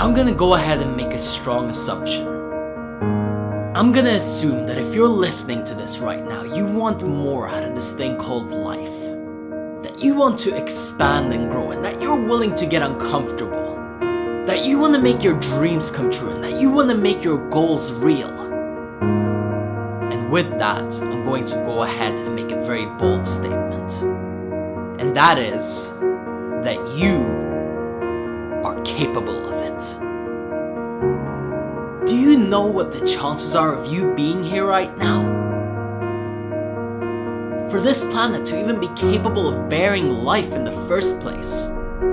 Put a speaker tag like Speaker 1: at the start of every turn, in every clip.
Speaker 1: I'm gonna go ahead and make a strong assumption. I'm gonna assume that if you're listening to this right now, you want more out of this thing called life. That you want to expand and grow, and that you're willing to get uncomfortable. That you want to make your dreams come true, and that you want to make your goals real. And with that, I'm going to go ahead and make a very bold statement. And that is that you are capable of it. Do you know what the chances are of you being here right now? For this planet to even be capable of bearing life in the first place.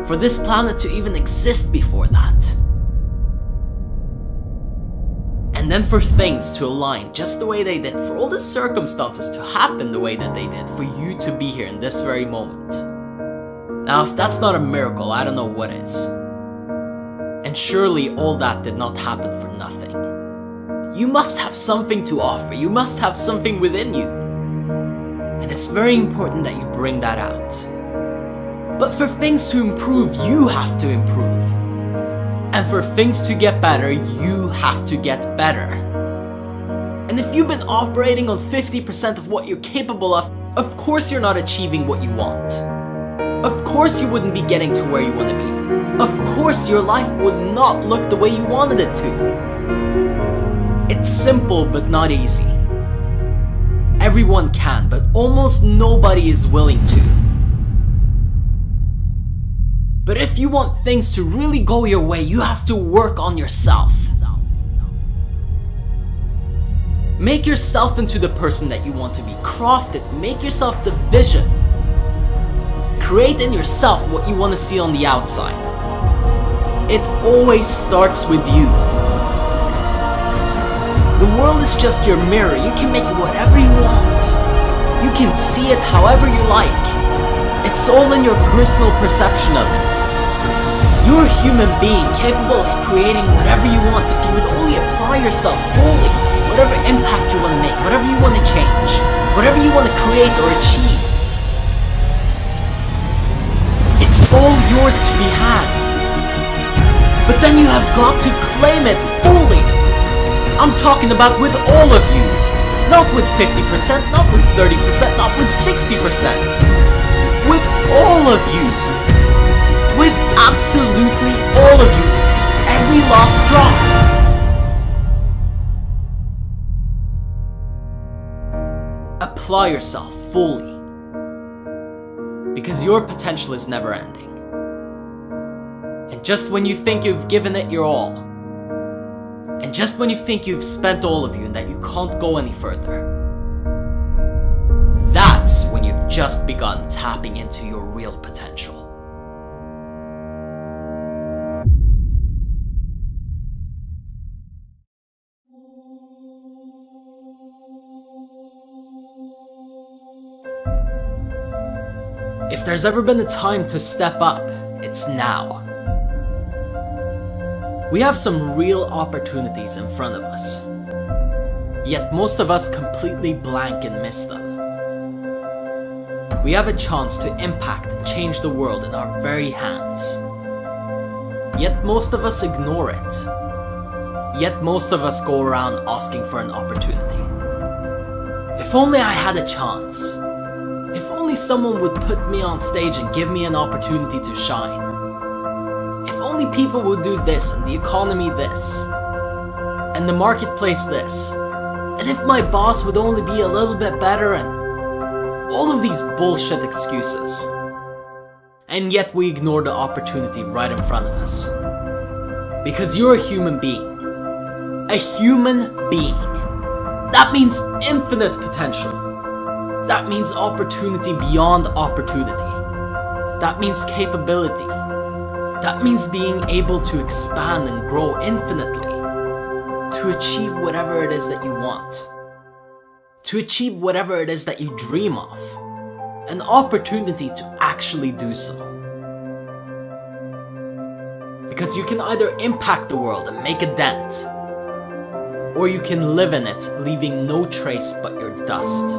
Speaker 1: For this planet to even exist before that. And then for things to align just the way they did. For all the circumstances to happen the way that they did. For you to be here in this very moment. Now if that's not a miracle, I don't know what is. And surely all that did not happen for nothing. You must have something to offer. You must have something within you. And it's very important that you bring that out. But for things to improve, you have to improve. And for things to get better, you have to get better. And if you've been operating on 50% of what you're capable of course you're not achieving what you want. Of course you wouldn't be getting to where you want to be. Of course your life would not look the way you wanted it to. It's simple but not easy. Everyone can, but almost nobody is willing to. But if you want things to really go your way, you have to work on yourself. Make yourself into the person that you want to be. Craft it. Make yourself the vision. Create in yourself what you want to see on the outside. It always starts with you. The world is just your mirror. You can make it whatever you want. You can see it however you like. It's all in your personal perception of it. You're a human being capable of creating whatever you want if you would only apply yourself fully. Whatever impact you want to make, whatever you want to change, whatever you want to create or achieve. It's all yours to be had. But then you have got to claim it fully. I'm talking about with all of you. Not with 50%, not with 30%, not with 60%. With all of you. With absolutely all of you. Every last drop. Apply yourself fully. Because your potential is never ending. And just when you think you've given it your all, and just when you think you've spent all of you and that you can't go any further, that's when you've just begun tapping into your real potential. If there's ever been a time to step up, it's now. We have some real opportunities in front of us. Yet most of us completely blank and miss them. We have a chance to impact and change the world in our very hands. Yet most of us ignore it. Yet most of us go around asking for an opportunity. If only I had a chance. If only someone would put me on stage and give me an opportunity to shine. If only people would do this and the economy this. And the marketplace this. And if my boss would only be a little bit better and all of these bullshit excuses. And yet we ignore the opportunity right in front of us. Because you're a human being. A human being. That means infinite potential. That means opportunity beyond opportunity. That means capability. That means being able to expand and grow infinitely. To achieve whatever it is that you want. To achieve whatever it is that you dream of. An opportunity to actually do so. Because you can either impact the world and make a dent, or you can live in it, leaving no trace but your dust.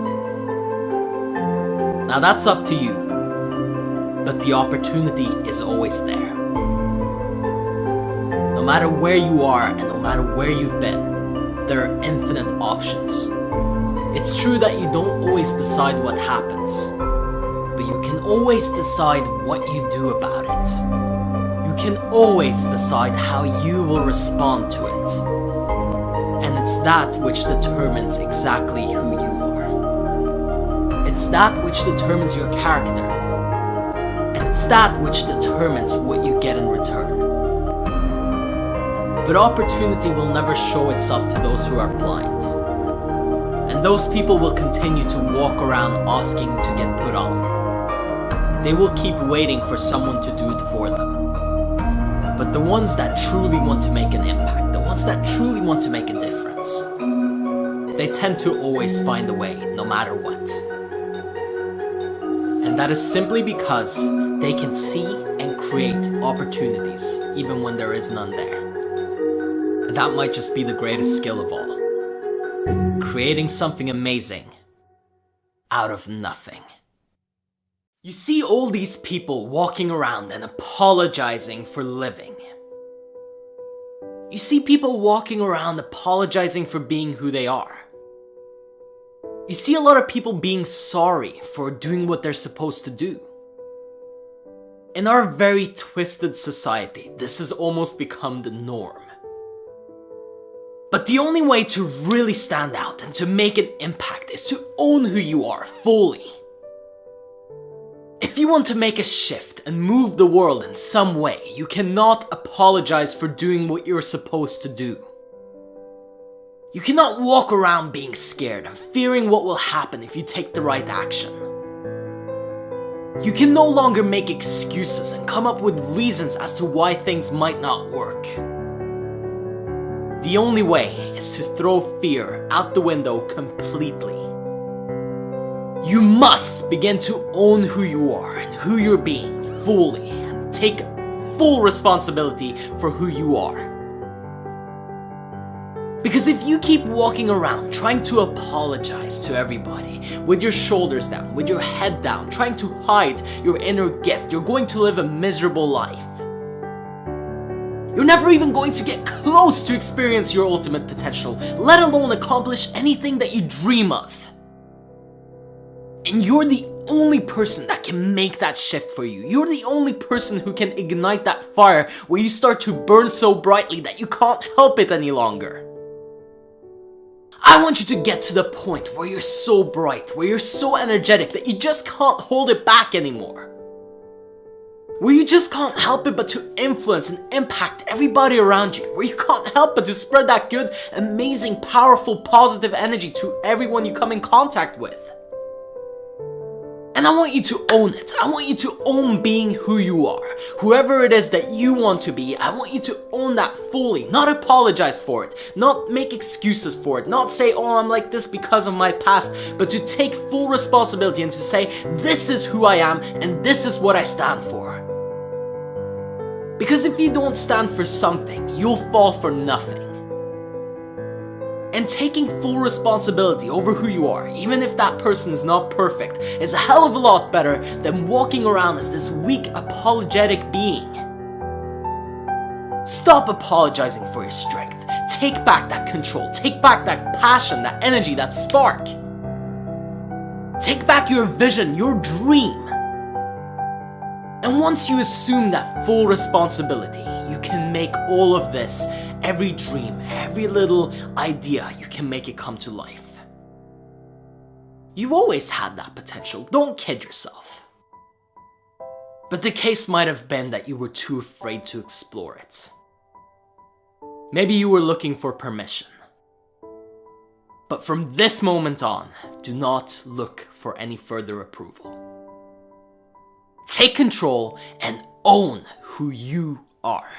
Speaker 1: Now that's up to you, but the opportunity is always there. No matter where you are and no matter where you've been, there are infinite options. It's true that you don't always decide what happens, but you can always decide what you do about it. You can always decide how you will respond to it. And it's that which determines exactly who you are. It's that which determines your character. And it's that which determines what you get in return. But opportunity will never show itself to those who are blind. And those people will continue to walk around asking to get put on. They will keep waiting for someone to do it for them. But the ones that truly want to make an impact, the ones that truly want to make a difference, they tend to always find a way, no matter what. And that is simply because they can see and create opportunities even when there is none there. And that might just be the greatest skill of all. Creating something amazing out of nothing. You see all these people walking around and apologizing for living. You see people walking around apologizing for being who they are. You see a lot of people being sorry for doing what they're supposed to do. In our very twisted society, this has almost become the norm. But the only way to really stand out and to make an impact is to own who you are fully. If you want to make a shift and move the world in some way, you cannot apologize for doing what you're supposed to do. You cannot walk around being scared and fearing what will happen if you take the right action. You can no longer make excuses and come up with reasons as to why things might not work. The only way is to throw fear out the window completely. You must begin to own who you are and who you're being fully and take full responsibility for who you are. Because if you keep walking around trying to apologize to everybody, with your shoulders down, with your head down, trying to hide your inner gift, you're going to live a miserable life. You're never even going to get close to experience your ultimate potential, let alone accomplish anything that you dream of. And you're the only person that can make that shift for you. You're the only person who can ignite that fire where you start to burn so brightly that you can't help it any longer. I want you to get to the point where you're so bright, where you're so energetic that you just can't hold it back anymore. Where you just can't help it but to influence and impact everybody around you. Where you can't help but to spread that good, amazing, powerful, positive energy to everyone you come in contact with. And I want you to own it. I want you to own being who you are. Whoever it is that you want to be, I want you to own that fully. Not apologize for it. Not make excuses for it. Not say, oh, I'm like this because of my past. But to take full responsibility and to say, this is who I am and this is what I stand for. Because if you don't stand for something, you'll fall for nothing. And taking full responsibility over who you are, even if that person is not perfect, is a hell of a lot better than walking around as this weak, apologetic being. Stop apologizing for your strength. Take back that control. Take back that passion, that energy, that spark. Take back your vision, your dream. And once you assume that full responsibility, you can make all of this, every dream, every little idea, you can make it come to life. You've always had that potential, don't kid yourself. But the case might have been that you were too afraid to explore it. Maybe you were looking for permission. But from this moment on, do not look for any further approval. Take control and own who you are.